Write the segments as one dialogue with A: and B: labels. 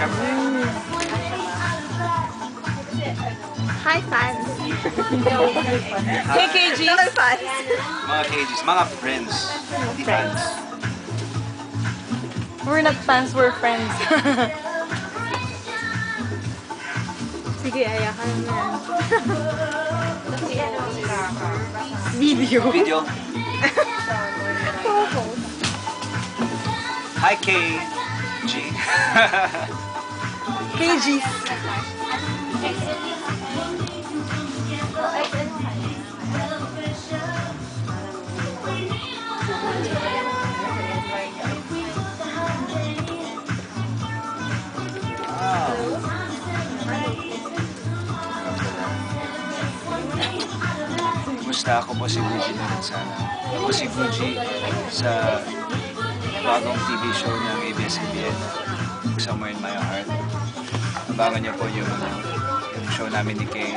A: Hi, fans.
B: Hey, KG.
A: Hello, fans.
C: Mga KGs, mga friends. Hindi fans.
B: We're not fans, we're friends.
A: Sige, ayakan mo yan. Video.
C: Video. Hi, KG.
B: KGs.
C: Kumusta? Ako po si Gucci na rin sana. Ako si Gucci sa bagong TV show ng ABS-CBN, Somewhere in My Heart. Abangan niyo po yung show namin ni Kay.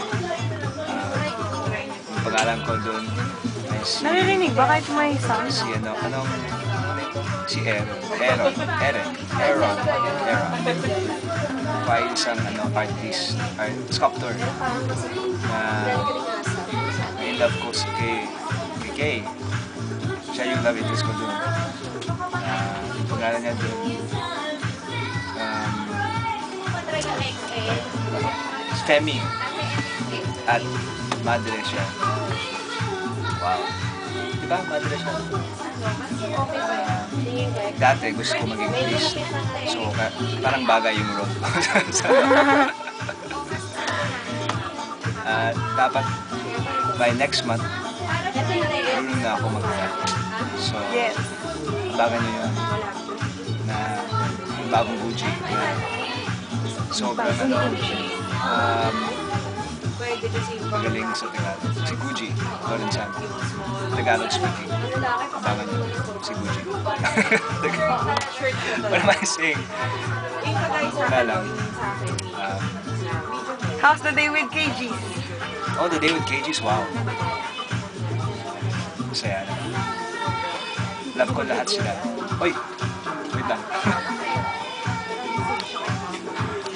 C: Ang pangalan ko doon ay si...
B: Naririnig ba kahit may sound?
C: Si si Aaron. Pa isang artist, sculptor na in love ko si Kay. Siya yung love interest ko doon. Pangalan niya doon Femi at madre siya. Wow. Diba? Madre siya. Dati gusto ko maging priest. So, parang bagay yung role ko. Dapat by next month, marunong na ako mag-act. So,
B: Yes.
C: abangan nyo yun na yung bagong Gucci. Sobrang magaling sa Tagalog. Si Gucci, Lorenzano. Tagalog speaking. Abangan nyo si Gucci. What am I saying? Wala lang.
B: How's the day with KGs?
C: Oh, the day with KGs, wow. Masaya na. Love ko lahat sila. Oy, wait lang.